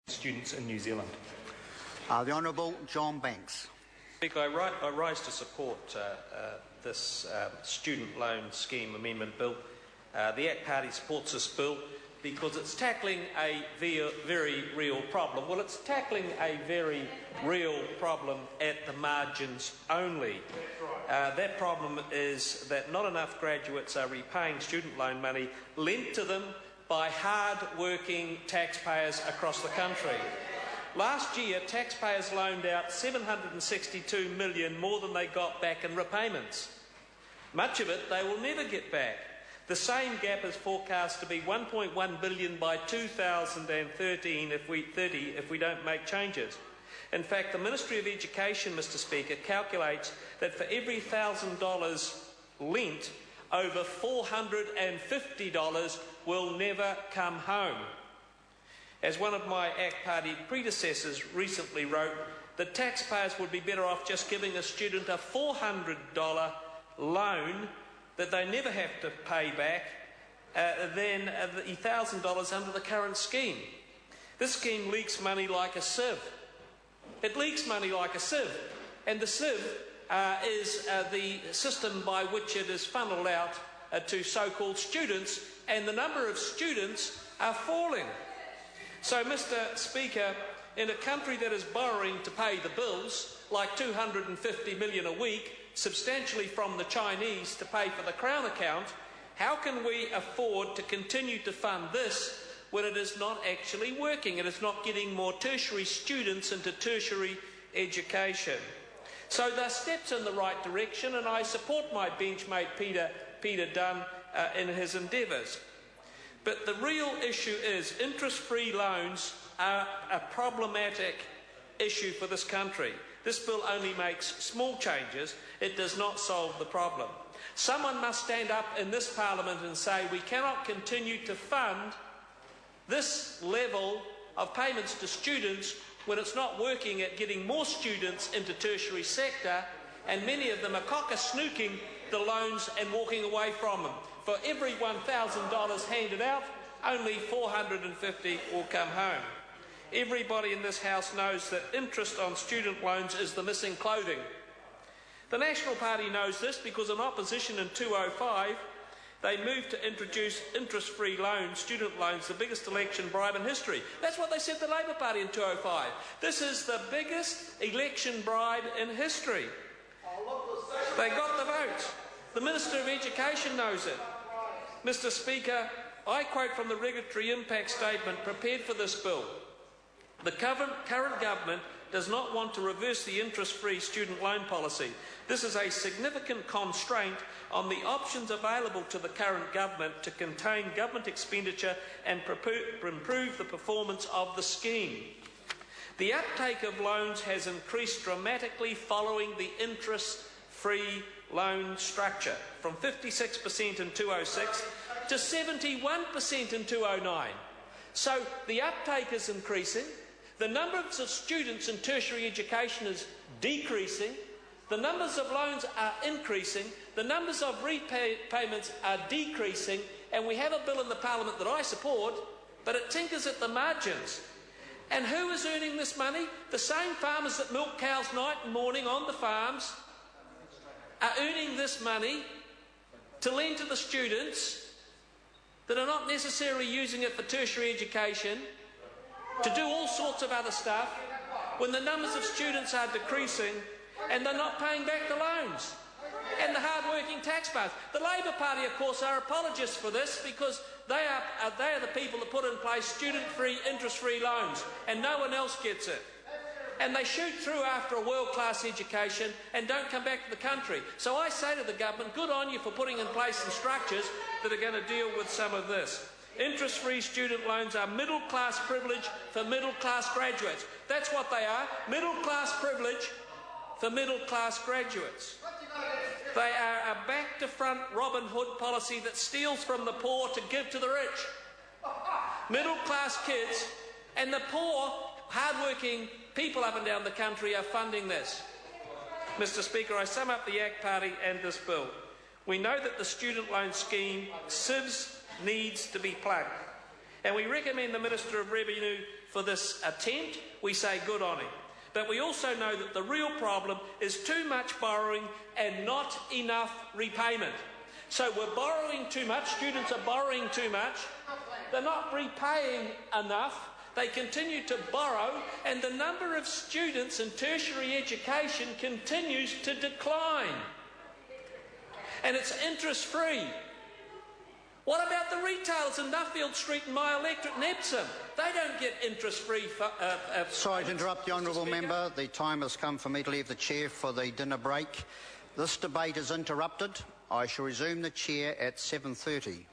students in New Zealand. The Honourable John Banks. Speaker, I rise to support this student loan scheme amendment bill. The ACT Party supports this bill because it's tackling a very real problem. Well, it's tackling a very real problem at the margins only. That problem is that not enough graduates are repaying student loan money lent to them by hard-working taxpayers across the country. Last year, taxpayers loaned out $762 million more than they got back in repayments. Much of it they will never get back. The same gap is forecast to be $1.1 billion by 2013 if we don't make changes. In fact, the Ministry of Education, Mr Speaker, calculates that for every $1,000 lent, over $450 will never come home. As one of my ACT Party predecessors recently wrote, the taxpayers would be better off just giving a student a $400 loan that they never have to pay back than the $1,000 under the current scheme. This scheme leaks money like a sieve. It leaks money like a sieve, and the sieve is the system by which it is funnelled out to so-called students, and the number of students are falling. So, Mr Speaker, in a country that is borrowing to pay the bills, like $250 million a week, substantially from the Chinese to pay for the Crown account, how can we afford to continue to fund this when it is not actually working? It is not getting more tertiary students into tertiary education. So there are steps in the right direction, and I support my benchmate Peter Dunn in his endeavours. But the real issue is interest-free loans are a problematic issue for this country. This bill only makes small changes. It does not solve the problem. Someone must stand up in this Parliament and say we cannot continue to fund this level of payments to students when it's not working at getting more students into tertiary sector, and many of them are cocker-snooking the loans and walking away from them. For every $1,000 handed out, only $450 will come home. Everybody in this House knows that interest on student loans is the missing clothing. The National Party knows this because in opposition in 2005, they moved to introduce interest-free loans, student loans, the biggest election bribe in history. That's what they said to the Labour Party in 2005. This is the biggest election bribe in history. They got the vote. The Minister of Education knows it. Mr Speaker, I quote from the regulatory impact statement prepared for this bill. The current government does not want to reverse the interest-free student loan policy. This is a significant constraint on the options available to the current government to contain government expenditure and improve the performance of the scheme. The uptake of loans has increased dramatically following the interest-free loan structure, from 56% in 2006 to 71% in 2009. So the uptake is increasing, the numbers of students in tertiary education is decreasing, the numbers of loans are increasing, the numbers of repayments are decreasing, and we have a bill in the Parliament that I support, but it tinkers at the margins. And who is earning this money? The same farmers that milk cows night and morning on the farms are earning this money to lend to the students that are not necessarily using it for tertiary education, to do all sorts of other stuff, when the numbers of students are decreasing and they're not paying back the loans. And the hard-working taxpayers. The Labour Party, of course, are apologists for this because they are the people that put in place student-free, interest-free loans, and no one else gets it. And they shoot through after a world-class education and don't come back to the country. So I say to the government, good on you for putting in place some structures that are going to deal with some of this. Interest-free student loans are middle-class privilege for middle-class graduates. That's what they are, middle-class privilege for middle-class graduates. They are a back-to-front Robin Hood policy that steals from the poor to give to the rich. Middle-class kids and the poor, hard-working people up and down the country are funding this. Mr Speaker, I sum up the ACT Party and this bill. We know that the student loan scheme, SIVS, needs to be plugged. And we recommend the Minister of Revenue for this attempt. We say good on him. But we also know that the real problem is too much borrowing and not enough repayment. So we're borrowing too much, students are borrowing too much, they're not repaying enough, they continue to borrow, and the number of students in tertiary education continues to decline. And it's interest-free. What about the retailers in Nuffield Street and My Electric and Epsom? They don't get interest-free. Sorry to interrupt the honourable member. The time has come for me to leave the chair for the dinner break. This debate is interrupted. I shall resume the chair at 7:30.